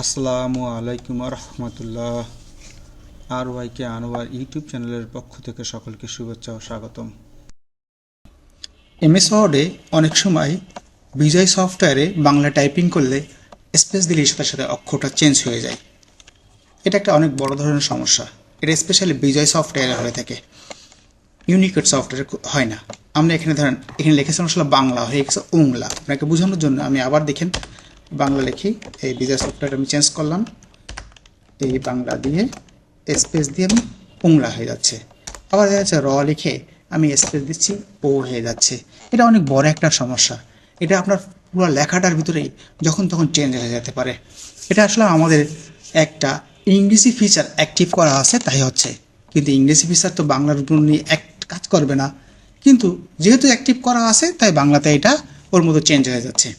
আসসালামু আলাইকুম রহমতুল্লাহ। আর ওয়াইকে আনোয়ার ইউটিউব চ্যানেলের পক্ষ থেকে সকলকে শুভেচ্ছা ও স্বাগতম। এমএস ওয়ার্ডে অনেক সময় বিজয় সফটওয়্যারে বাংলা টাইপিং করলে স্পেস দিলে সাথে সাথে অক্ষরটা চেঞ্জ হয়ে যায়। এটা একটা অনেক বড় ধরনের সমস্যা। এটা স্পেশালি বিজয় সফটওয়্যারে হয়ে থাকে, ইউনিকোড সফটওয়্যারে হয় না। আমরা এখানে ধরেন এখানে লিখেছিলাম আসলে বাংলা, হয়ে গেছে উংলা। আপনাকে বোঝানোর জন্য আমি আবার দেখেন বাংলা লিখি, এই বিজয় সফটওয়্যার আমি চেঞ্জ করলাম, এই বাংলা দিয়ে স্পেস দিয়ে আমি উংলা হয়ে যাচ্ছে। আবার দেখা যাচ্ছে র লিখে আমি স্পেস দিচ্ছি, ও হয়ে যাচ্ছে। এটা অনেক বড় একটা সমস্যা। এটা আপনার পুরো লেখাটার ভিতরেই যখন তখন চেঞ্জ হয়ে যেতে পারে। এটা আসলে আমাদের একটা ইংরেজি ফিচার অ্যাক্টিভ করা আছে তাই হচ্ছে, কিন্তু ইংরেজি ফিচার তো বাংলার উপর নিয়ে কাজ করবে না। কিন্তু যেহেতু অ্যাক্টিভ করা আছে তাই বাংলাতে এটা ওর মতো চেঞ্জ হয়ে যাচ্ছে।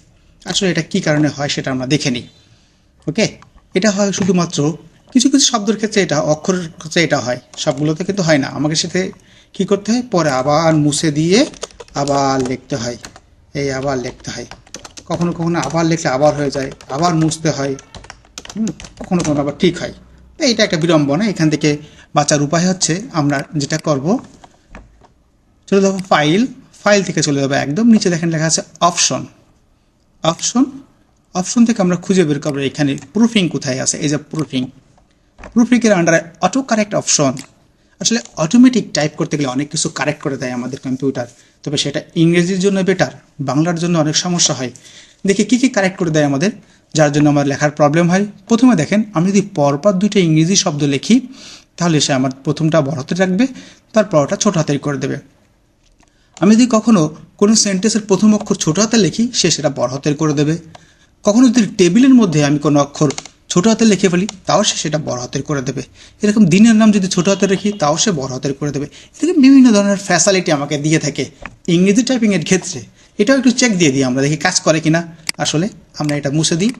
আসলে এটা কী কারণে হয় সেটা আমরা দেখে নিই। ওকে, এটা হয় শুধুমাত্র কিছু কিছু শব্দের ক্ষেত্রে, এটা অক্ষরের ক্ষেত্রে এটা হয়, সবগুলোতে কিন্তু হয় না। আমাকে সাথে কী করতে হয়, পরে আবার মুছে দিয়ে আবার লিখতে হয়, এই আবার লিখতে হয়। কখনো কখনো আবার লিখলে আবার হয়ে যায়, আবার মুছতে হয়, কখনো কখনো আবার ঠিক হয়। তো এটা একটা বিড়ম্বনা। এখান থেকে বাঁচার উপায় হচ্ছে আমরা যেটা করব, চলে যাবো ফাইল, ফাইল থেকে চলে যাবো একদম নিচে, দেখেন লেখা আছে অপশন। অপশন অপশন থেকে আমরা খুঁজে বের করবো এখানে প্রুফিং কোথায় আছে। এই যে প্রুফিং, প্রুফিংয়ের আন্ডারে অটো কারেক্ট অপশন। আসলে অটোমেটিক টাইপ করতে গেলে অনেক কিছু কারেক্ট করে দেয় আমাদের কম্পিউটার, তবে সেটা ইংরেজির জন্য বেটার, বাংলার জন্য অনেক সমস্যা হয়। দেখি কী কী কারেক্ট করে দেয় আমাদের, যার জন্য আমার লেখার প্রবলেম হয়। প্রথমে দেখেন, আমি যদি পরপর দুইটা ইংরেজি শব্দ লিখি তাহলে সে আমার প্রথমটা বড় হাতে রাখবে, তারপরটা ছোট হাতের করে দেবে। আমি যদি কখনো কোনো সেন্টেন্সের প্রথম অক্ষর ছোট হাতে লিখি, সে সেটা বড় হাতের করে দেবে। কখনো যদি টেবিলের মধ্যে আমি কোনো অক্ষর ছোট হাতে লিখে ফেলি, তাও সে সেটা বড় হাতের করে দেবে। এরকম দিনের নাম যদি ছোট হাতে রাখি, তাও সে বড় হাতের করে দেবে। এরকম বিভিন্ন ধরনের ফ্যাসিলিটি আমাকে দিয়ে থাকে ইংরেজি টাইপিংয়ের ক্ষেত্রে। এটাও একটু চেক দিয়ে দিই আমরা, দেখি কাজ করে কিনা। আসলে আমরা এটা মুছে দিই,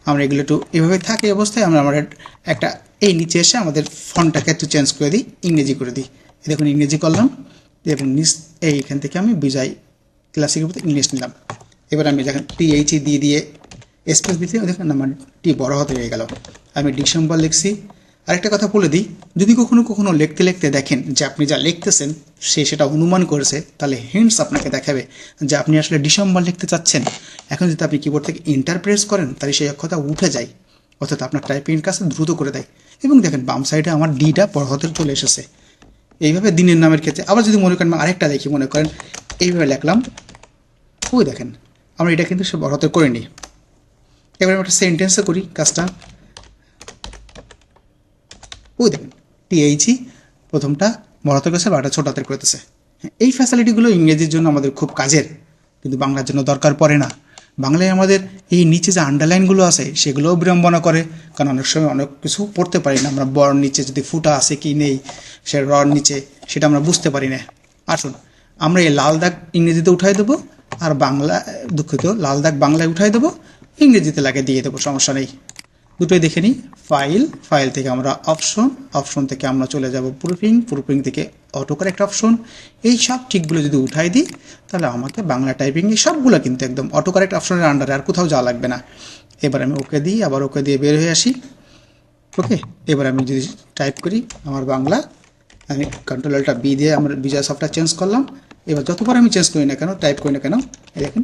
আমরা এগুলো একটু এভাবে থাকে অবস্থায় আমরা একটা এই নিচে এসে আমাদের ফন্টটাকে একটু চেঞ্জ করে দিই, ইংরেজি করে দিই। দেখুন ইংরেজি করলাম এবং এইখান থেকে আমি বিজয় ক্লাসিকের মধ্যে ইংলিশ নিলাম। এবার আমি দেখেন টিএইচই দিয়ে স্পেস দিতে দেখেন আমার টি বড় হাতে হয়ে গেল। আমি ডিসেম্বর লিখছি। আরেকটা কথা বলে দিই, যদি কখনো কখনো লিখতে লিখতে দেখেন যে আপনি যা লিখতেছেন সে সেটা অনুমান করেছে, তাহলে হিন্টস আপনাকে দেখাবে যে আপনি আসলে ডিসেম্বর লিখতে চাচ্ছেন। এখন যদি আপনি কিবোর্ড থেকে এন্টার প্রেস করেন তাহলে সেই অক্ষরটা উঠে যায়, অর্থাৎ আপনার টাইপিংয়ের কাছে দ্রুত করে দেয়। এবং দেখেন বাম সাইডে আমার ডিটা বড় হাতে চলে এসেছে। এইভাবে দিনের নামের ক্ষেত্রে আবার যদি মনে করেন আরেকটা দেখি, মনে করেন এইভাবে লিখলাম, ওই দেখেন আমরা এটা কিন্তু সে বড় হাতে করে নিই। এবার আমি একটা সেন্টেন্সে করি কাজটা, ওই দেখেন টিএইচই প্রথমটা বড় হাতের কাছে, বারোটা ছোট হাতের করতেছে। এই ফ্যাসিলিটিগুলো ইংরেজির জন্য আমাদের খুব কাজের, কিন্তু বাংলার জন্য দরকার পড়ে না। বাংলায় আমাদের এই নিচে যে আন্ডারলাইনগুলো আছে সেগুলোও বিড়ম্বনা করে, কারণ অনেক সময় অনেক কিছু পড়তে পারি না আমরা। বড় নিচে যদি ফুটা আছে কি নেই, সে রর নিচে, সেটা আমরা বুঝতে পারি না। আসুন আমরা এই লাল দাগ ইংরেজিতে উঠাই দেবো, আর বাংলা দুঃখিত লাল দাগ বাংলায় উঠাই দেবো, ইংরেজিতে লাগে দিয়ে দেবো, সমস্যা নেই। দুটোই দেখে নিই। ফাইল, ফাইল থেকে আমরা অপশন, অপশন থেকে আমরা চলে যাব প্রুফিং, প্রুফিং থেকে অটো কারেক্ট অপশন। এই সব ঠিকগুলো যদি উঠাই দিই তাহলে আমাকে বাংলা টাইপিং এই সবগুলো কিন্তু একদম অটো কারেক্ট অপশনের আন্ডারে, আর কোথাও যাওয়া লাগবে না। এবার আমি ওকে দিই, আবার ওকে দিয়ে বের হয়ে আসি। ওকে, এবার আমি যদি টাইপ করি আমার বাংলা, আমি কন্ট্রোলটা বি দিয়ে আমার বিজয় সফটওয়্যার চেঞ্জ করলাম। এবার যতবার আমি চেঞ্জ করি না কেন, টাইপ করি না কেন, দেখেন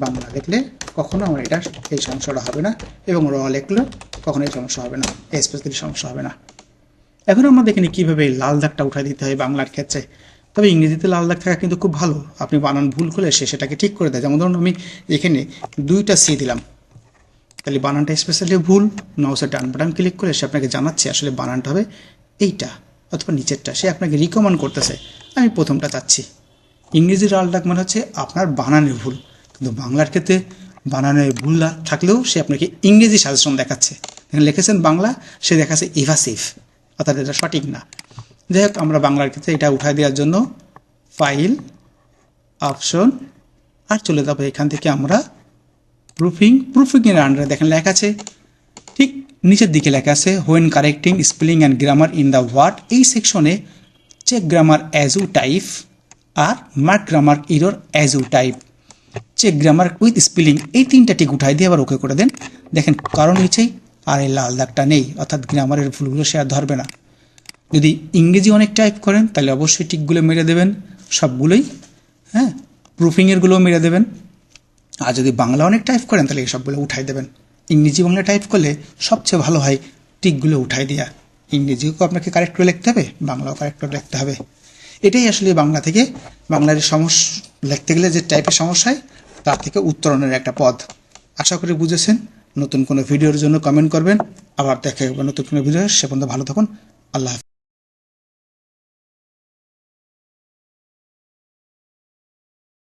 বাংলা লিখলে কখনো আমার এটা এই সমস্যাটা হবে না, এবং র লিখলে কখনো এই সমস্যা হবে না, স্পেস দিলে সমস্যা হবে না। এখন আমরা দেখিনি কীভাবে লাল দাগটা উঠাই দিতে হয় বাংলার ক্ষেত্রে। তবে ইংরেজিতে লাল দাগ থাকা কিন্তু খুব ভালো, আপনি বানান ভুল করলে সে সেটাকে ঠিক করে দেয়। যেমন ধরুন আমি এখানে দুইটা সি দিলাম, তাহলে বানানটা স্পেশালি ভুল, মাউসের ডান বাটন ক্লিক করে সে আপনাকে জানাচ্ছে আসলে বানানটা হবে এইটা অথবা নিচেরটা, সে আপনাকে রিকমেন্ড করতেছে। আমি প্রথমটা চাচ্ছি। ইংরেজির লাল দাগ মানে হচ্ছে আপনার বানানের ভুল, কিন্তু বাংলার ক্ষেত্রে বানানের ভুল থাকলেও সে আপনাকে ইংরেজি সাজেশন দেখাচ্ছে। এখানে লিখেছেন বাংলা, সে দেখাচ্ছে ইভাসিভ, অর্থাৎ এটা সঠিক না। যাই হোক, আমরা বাংলার ক্ষেত্রে এটা উঠাই দেওয়ার জন্য ফাইল, অপশন, আর চলে যাবো এখান থেকে আমরা প্রুফিং। প্রুফিংয়ের আন্ডারে দেখেন লেখা আছে, ঠিক নিচের দিকে লেখা আছে when correcting spelling and grammar in the word. এই সেকশনে check grammar as you type আর mark grammar error as you type. Check grammar with spelling এই তিনটা টিক উঠাই দিয়ে আবার ওকে করে দেন। দেখেন কারণ নিচেই আর এই লাল দাগটা নেই, অর্থাৎ গ্রামারের ভুলগুলো সে আর ধরবে না। যদি ইংরেজি অনেক টাইপ করেন তাহলে অবশ্যই টিকগুলো মেরে দেবেন সবগুলোই, হ্যাঁ, প্রুফিংয়েরগুলোও মেরে দেবেন। আর যদি বাংলা অনেক টাইপ করেন তাহলে এই সবগুলো উঠাই দেবেন। ইংরেজি বাংলা টাইপ করলে সবচেয়ে ভালো হয় টিকগুলো উঠাই দেওয়া। ইংরেজিও আপনাকে কারেক্ট করে লিখতে হবে, বাংলাও কারেক্ট করে লিখতে হবে। এটাই আসলে বাংলা থেকে বাংলার সমস্যা লিখতে গেলে যে টাইপের সমস্যা হয় তার থেকে উত্তরণের একটা পথ। আশা করি বুঝেছেন। নতুন কোনো ভিডিওর জন্য কমেন্ট করবেন। আবার দেখা হবে নতুন কোনো ভিডিও। সে পর্যন্ত ভালো থাকুন। আল্লাহ হাফেজ।